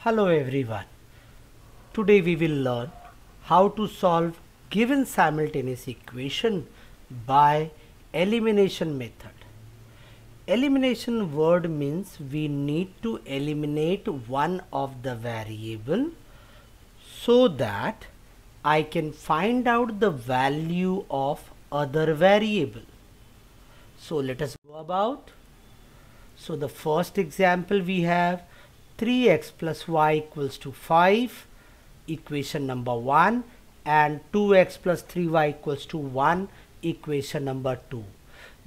Hello everyone. Today we will learn how to solve given simultaneous equation by elimination method. Elimination word means we need to eliminate one of the variable so that I can find out the value of other variable. So let us go about. So the first example we have 3x plus y equals to 5, equation number 1, and 2x plus 3y equals to 1, equation number 2.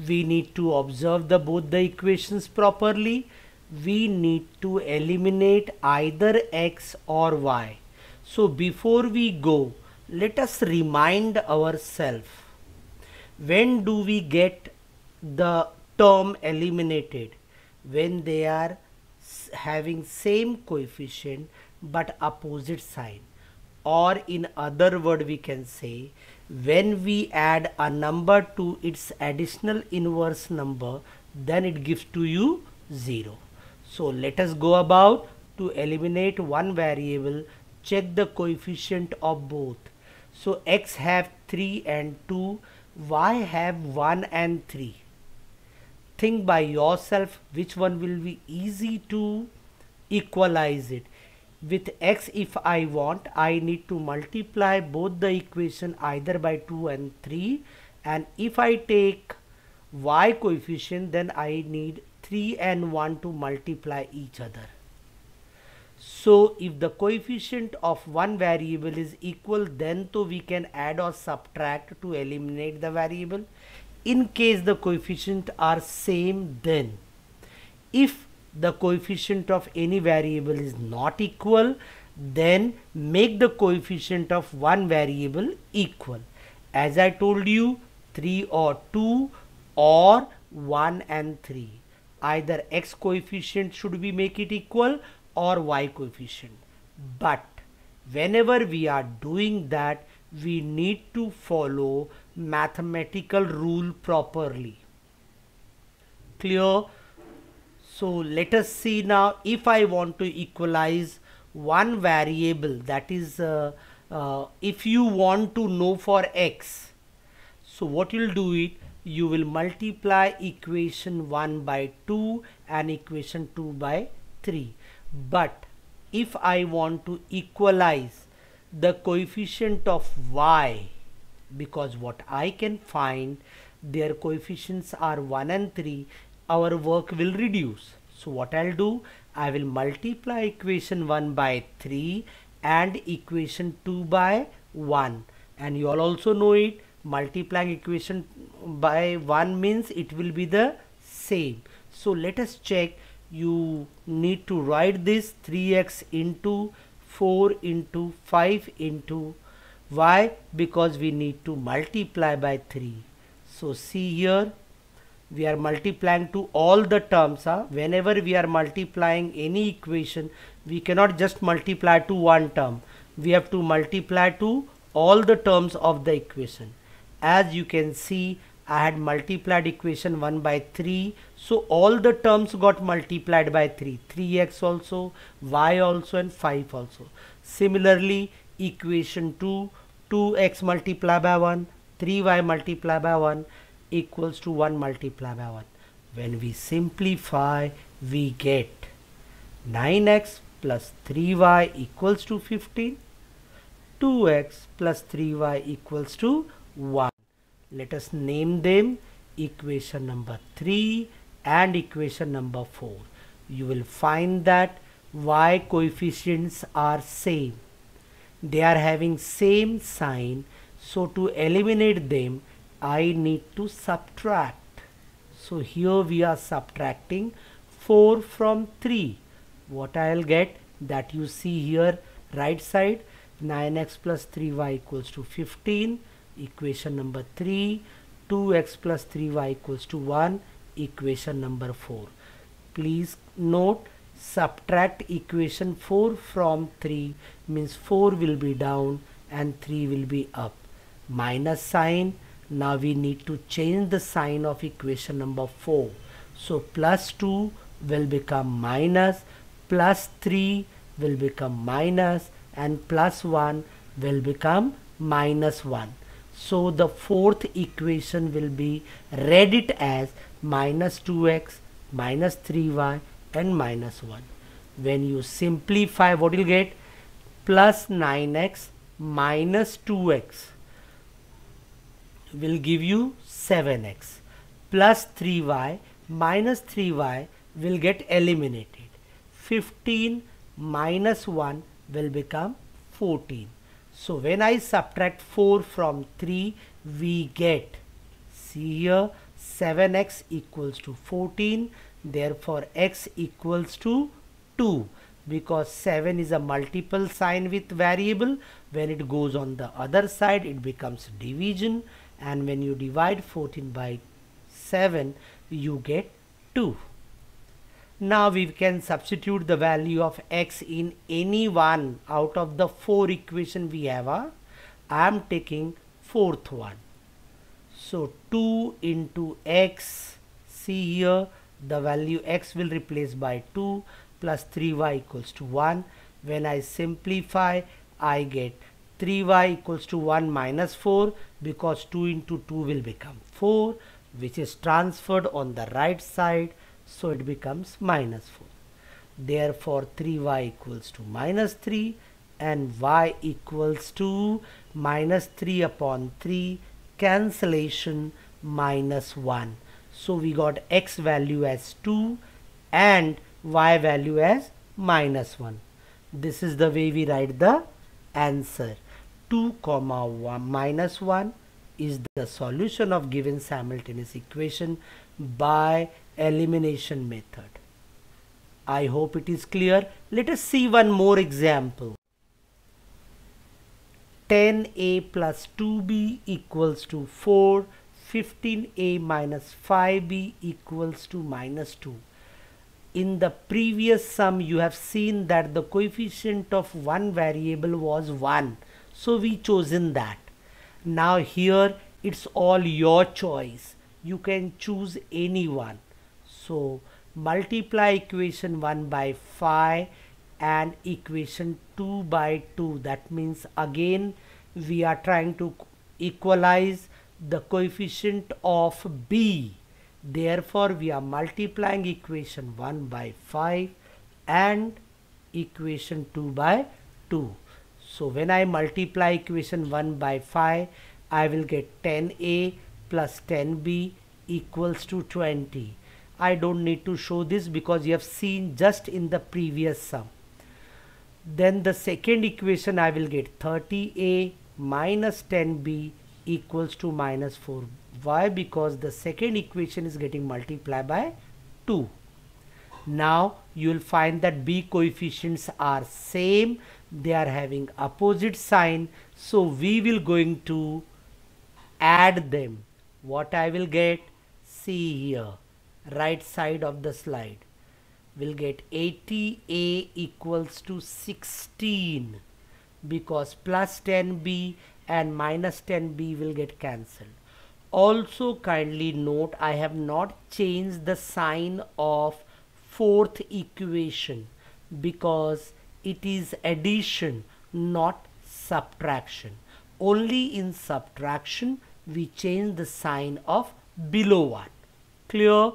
We need to observe both the equations properly. We need to eliminate either x or y. So before we go, let us remind ourselves, when do we get the term eliminated? When they are having same coefficient but opposite sign, or in other word we can say when we add a number to its additional inverse number, then it gives to you 0. So let us go about to eliminate one variable. Check the coefficient of both. So x have 3 and 2, y have 1 and 3. Think by yourself which one will be easy to equalize it. With x, if I want, I need to multiply both the equation either by 2 and 3, and if I take y coefficient, then I need 3 and 1 to multiply each other. So if the coefficient of one variable is equal, then so we can add or subtract to eliminate the variable. In case the coefficient are same, then if the coefficient of any variable is not equal, then make the coefficient of one variable equal. As I told you, 3 or 2 or 1 and 3. Either x coefficient should be make it equal or y coefficient. But whenever we are doing that, we need to follow mathematical rule properly. Clear? So let us see now, if I want to equalize one variable, that is if you want to know for x, so what you'll do it, you will multiply equation 1 by 2 and equation 2 by 3. But if I want to equalize the coefficient of y, because what I can find their coefficients are 1 and 3, our work will reduce. So what I'll do, I will multiply equation 1 by 3 and equation 2 by 1, and you all also know it, multiplying equation by 1 means it will be the same. So let us check. You need to write this 3x into 4 into 5 into y, because we need to multiply by 3. So see here, we are multiplying to all the terms. Whenever we are multiplying any equation, we cannot just multiply to one term. We have to multiply to all the terms of the equation. As you can see, I had multiplied equation 1 by 3. So all the terms got multiplied by 3. 3x also, y also, and 5 also. Similarly, equation 2, 2x multiplied by 1, 3y multiplied by 1 equals to 1 multiplied by 1. When we simplify, we get 9x plus 3y equals to 15. 2x plus 3y equals to 1. Let us name them equation number 3 and equation number 4. You will find that y coefficients are same. They are having same sign. So to eliminate them, I need to subtract. So here we are subtracting 4 from 3. What I'll get, that you see here right side, 9x plus 3y equals to 15. Equation number 3, 2x plus 3y equals to 1, equation number 4. Please note, subtract equation 4 from 3 means 4 will be down and 3 will be up. Minus sign, now we need to change the sign of equation number 4. So plus 2 will become minus, plus 3 will become minus and plus 1 will become minus 1. So the fourth equation will be read it as minus 2x minus 3y and minus 1. When you simplify, what you'll get? Plus 9x minus 2x will give you 7x, plus 3y minus 3y will get eliminated. 15 minus 1 will become 14. So when I subtract 4 from 3, we get, see here, 7x equals to 14. Therefore x equals to 2, because 7 is a multiple sign with variable. When it goes on the other side, it becomes division, and when you divide 14 by 7, you get 2. Now we can substitute the value of x in any one out of the 4 equation we have. I am taking fourth one. So 2 into x, see here, the value x will replace by 2 plus 3y equals to 1. When I simplify, I get 3y equals to 1 minus 4, because 2 into 2 will become 4, which is transferred on the right side. So it becomes minus 4. Therefore 3y equals to minus 3 and y equals to minus 3 upon 3, cancellation, minus 1. So we got x value as 2 and y value as minus 1. This is the way we write the answer. 2 comma 1 minus 1 is the solution of given simultaneous equation by elimination method. I hope it is clear. Let us see one more example. 10a plus 2b equals to 4. 15a minus 5b equals to minus 2. In the previous sum, you have seen that the coefficient of one variable was 1. So we chosen that. Now here it's all your choice. You can choose any one. So multiply equation 1 by 5 and equation 2 by 2. That means again we are trying to equalize the coefficient of b. Therefore we are multiplying equation 1 by 5 and equation 2 by 2. So when I multiply equation 1 by 5, I will get 10a plus 10b equals to 20. I don't need to show this because you have seen just in the previous sum. Then the second equation, I will get 30a minus 10b equals to minus 4. Why? Because the second equation is getting multiplied by 2. Now you will find that b coefficients are same. They are having opposite sign. So we will going to add them. What I will get? See here, right side of the slide. We'll get 80a equals to 16, because plus 10b and minus 10b will get cancelled. Also kindly note, I have not changed the sign of fourth equation because it is addition, not subtraction. Only in subtraction we change the sign of below 1. Clear?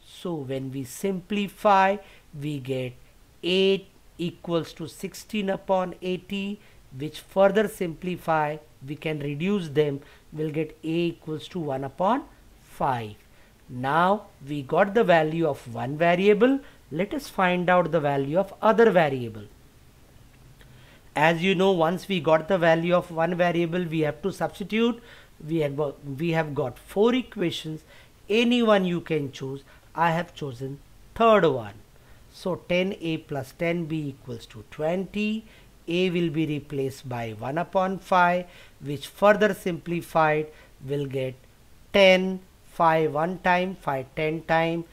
So when we simplify, we get 8 equals to 16 upon 80, which further simplify, we can reduce them. We'll get a equals to 1 upon 5. Now we got the value of one variable. Let us find out the value of other variable. As you know, once we got the value of one variable, we have to substitute. We have got 4 equations. Any one you can choose. I have chosen third one. So 10a plus 10b equals to 20. A will be replaced by 1 upon 5, which further simplified will get 10, 5 one time, 5 10 time.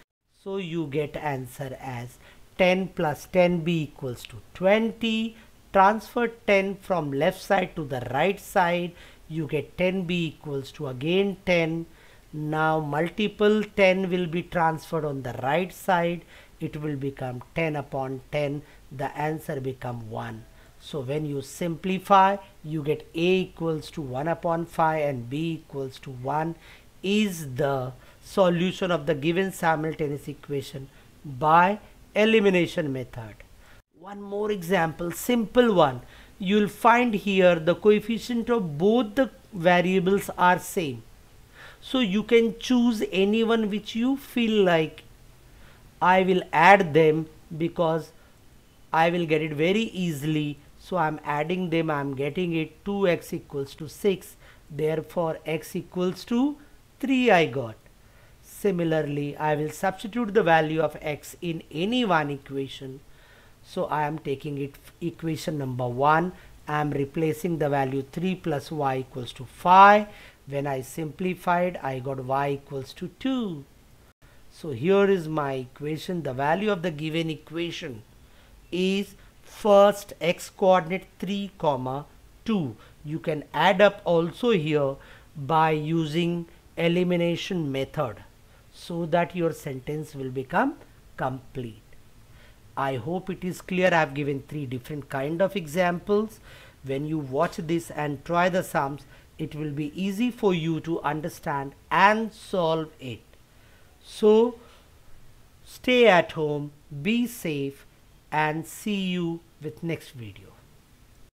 So you get answer as 10 plus 10b equals to 20. Transfer 10 from left side to the right side. You get 10b equals to again 10. Now multiple 10 will be transferred on the right side. It will become 10 upon 10. the answer become 1. So when you simplify, you get a equals to 1 upon 5 and b equals to 1 is the solution of the given simultaneous equation by elimination method. One more example, simple one. You'll find here the coefficient of both the variables are same. So you can choose anyone which you feel like. I will add them because I will get it very easily. So I'm adding them, I'm getting it 2x equals to 6. Therefore x equals to 3 I got. Similarly, I will substitute the value of x in any one equation. So I am taking it equation number 1. I am replacing the value 3 plus y equals to 5. When I simplified, I got y equals to 2. So here is my equation. The value of the given equation is first x coordinate 3 comma 2. You can add up also here by using elimination method so that your sentence will become complete. I hope it is clear. I have given 3 different kind of examples. When you watch this and try the sums, it will be easy for you to understand and solve it. So stay at home, be safe, and see you with next video.